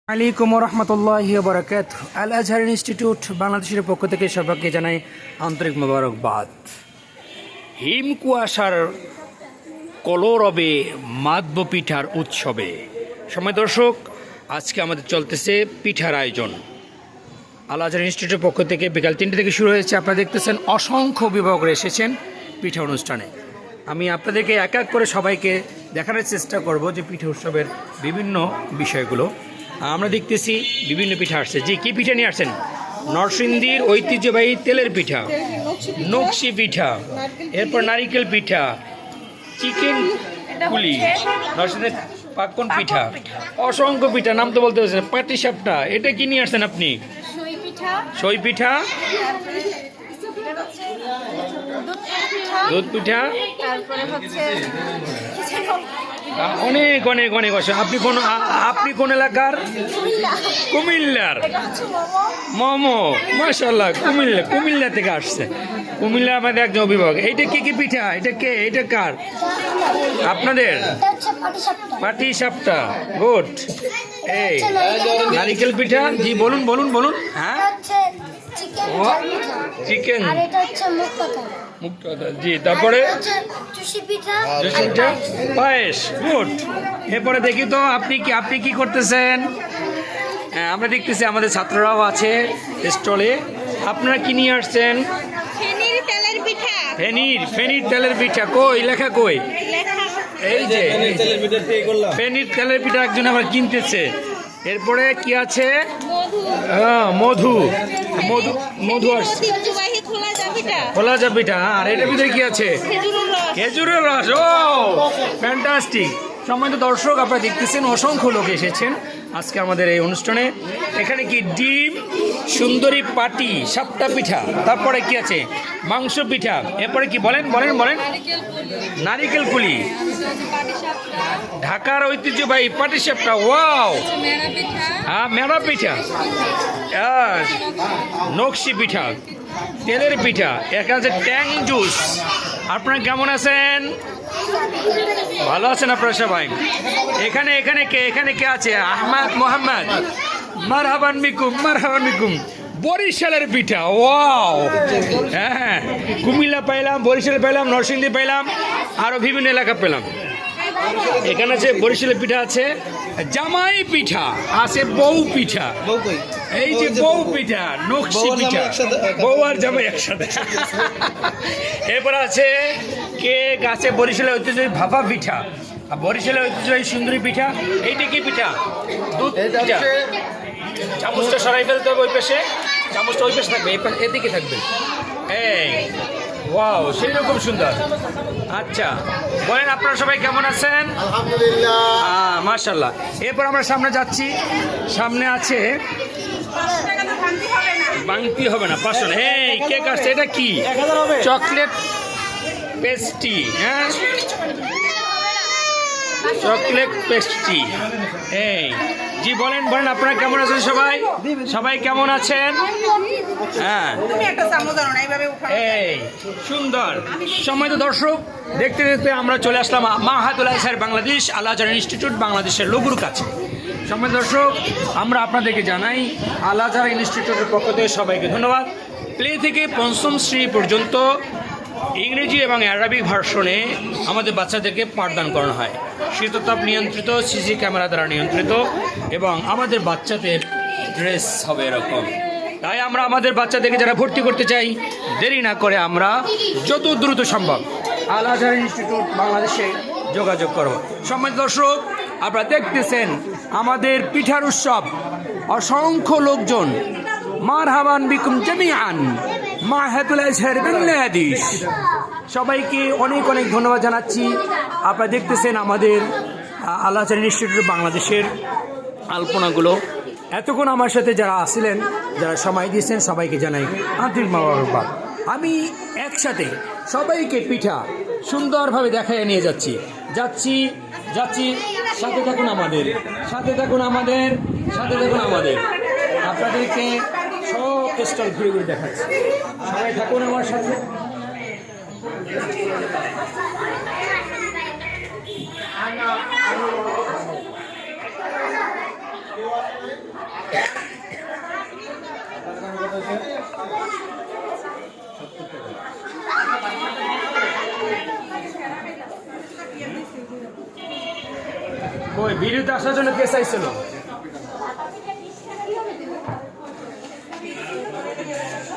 আলাইকুম রহমতুল্লাহি ওয়া বারাকাতুহু। আল আজহার ইনস্টিটিউট বাংলাদেশের পক্ষ থেকে সবাইকে জানাই আন্তরিক মোবারকবাদ। হিম কুয়াশার কলরবে মাধব পিঠার উৎসবে সময় দর্শক, আজকে আমাদের চলতেছে পিঠার আয়োজন। আল আজহার ইনস্টিটিউটের পক্ষ থেকে বিকাল 3টে থেকে শুরু হয়েছে। আপনারা দেখতেছেন অসংখ্য অভিভাবকরা এসেছেন পিঠা অনুষ্ঠানে। আমি আপনাদেরকে এক এক করে সবাইকে দেখানোর চেষ্টা করব যে পিঠা উৎসবের বিভিন্ন বিষয়গুলো। আমরা দেখতেছি বিভিন্ন পিঠা আসছে। যে কী পিঠা নিয়ে আসছেন? নরসিংদীর ঐতিহ্যবাহী তেলের পিঠা, নকশি পিঠা, এরপর নারিকেল পিঠা, চিকেন কুলি, নরসিংদীর পাক্কন পিঠা, অসংখ্য পিঠা, নাম তো বলতে পারছেন। পাটিসাপটা, এটা কি নিয়ে আসছেন আপনি? সই পিঠা, দুধ পিঠা, অনেক অনেক অনেক অসংখ্য। আপনি কোন এলাকার? কুমিল্লার। মোমো, মাশাআল্লাহ, কুমিল্লা থেকে আসছে। কুমিল্লা আমাদের একজন অভিভাবক। এইটা কি কি পিঠা? এটা কার? আপনাদের? পাটিসাপটা, গুড। এই নারিকেল পিঠা, জি বলুন। হ্যাঁ, চিকেন মুক্তা, জি। তারপরে পায়েস, গুড। এরপরে দেখি তো আপনি কি করতেছেন? আমরা দেখতেছি আমাদের ছাত্ররাও আছে স্টলে। আপনারা কি নিয়ে আসছেন? ফেনীর তেলের পিঠা। কই লেখা কই? এই যে ফেনীর তেলের পিঠা একজন আবার কিনতেছে। এরপরে কি আছে? মধু আসছে, খোলা যা পিঠা। আর এটার ভিতরে কি আছে? খেজুরের রস। ও ফ্যান্টাস্টিক। সম্মানিত দর্শক, আপনারা দেখতেছেন অসংখ্য লোক এসেছেন আজকে আমাদের এই অনুষ্ঠানে। এখানে কি ডিম, সুন্দরী পাটি, সাপটা পিঠা, তারপরে কি আছে? মাংস পিঠা, এরপরে কি বলেন? নারিকেল কুলি, ঢাকার ঐতিহ্যবাহী পাটিসাপটা, ওয়াও। হ্যাঁ, মেরা পিঠা, নকশি পিঠা, তেলের পিঠা, এখানে আছে ট্যাং জুস। আপনারা কেমন আছেন? ভালো আছেন আপনারা সবাই? এখানে কে আছে? আহমদ মোহাম্মদ, মারহাবান বিকুম। বরিশালের পিঠা, ওয়াও। হ্যাঁ, কুমিল্লা পাইলাম, বরিশাল পাইলাম, নরসিংদী পাইলাম, আরও বিভিন্ন এলাকা পেলাম। এখানে আছে বরিশালের পিঠা, আছে জামাই পিঠা, আছে বউ পিঠা। এই যে বউ পিঠা, নকশি পিঠা, বউ আর জামাই একসাথে। এরপর আছে কেক, আছে বরিশালের ঐতিহ্যবাহী ভাপা পিঠা, বরিশালের ঐতিহ্যবাহী সুন্দরী পিঠা। এইটা কি পিঠা? দুধ পিঠা। চামচটা সরাই ফেলতে হবে, ওই পাশে চামচটা ওই পাশে থাকবে, এদিকে থাকবে। এই ওয়াও, সেই রকম সুন্দর। আচ্ছা, বলেন আপনারা সবাই কেমন আছেন? আলহামদুলিল্লাহ, মাশাআল্লাহ। এরপর আমরা সামনে যাচ্ছি। সামনে আছে বাংতি হবে না, 500। এই কেক আসছে, এটা কি? Chocolate pastry. হ্যাঁ, চকলেট পেস্ট্রি। এই জি, বলেন আপনারা কেমন আছেন? সবাই কেমন আছেন? হ্যাঁ, এই সুন্দর। সম্মানিত দর্শক, দেখতে দেখতে আমরা চলে আসলাম মাহাতুল আজহার বাংলাদেশ আল আজহার ইনস্টিটিউট বাংলাদেশের লোগোর কাছে। সম্মানিত দর্শক, আমরা আপনাদেরকে জানাই আল আজহার ইনস্টিটিউটের পক্ষ থেকে সবাইকে ধন্যবাদ। প্লে থেকে পঞ্চম শ্রেণী পর্যন্ত ইংরেজি এবং আরবি ভার্সনে আমাদের বাচ্চাদেরকে পাঠদান করানো হয়। শীততাপ নিয়ন্ত্রিত, সিসি ক্যামেরা দ্বারা নিয়ন্ত্রিত, এবং আমাদের বাচ্চাদের ড্রেস হবে এরকম। তাই আমরা আমাদের বাচ্চাদেরকে যারা ভর্তি করতে চাই, দেরি না করে আমরা যত দ্রুত সম্ভব আল আজহার ইনস্টিটিউট বাংলাদেশে যোগাযোগ করব। সম্মানিত দর্শক, আপনারা দেখতেছেন আমাদের পিঠার উৎসব। অসংখ্য লোকজন, মারহাবান বিকুম জামিআন, মাহাতুল আজহার বাংলাদেশ। সবাইকে অনেক অনেক ধন্যবাদ জানাচ্ছি। আপনারা দেখতেছেন আমাদের আল আজহার ইনস্টিটিউট বাংলাদেশের আলপনাগুলো। এতক্ষণ আমার সাথে যারা আসছিলেন, যারা সময় দিয়েছেন, সবাইকে জানাই আন্তরিক মোবারকবাদ। আমি একসাথে সবাইকে পিঠা সুন্দরভাবে দেখাইয়া নিয়ে যাচ্ছি। সাথে থাকুন আমাদের। আপনাদেরকে সব স্টল ঘুরে দেখাচ্ছি। সবাই থাকুন আমার সাথে। ওই ভিডিওতে আসার জন্য কে চাইছিল?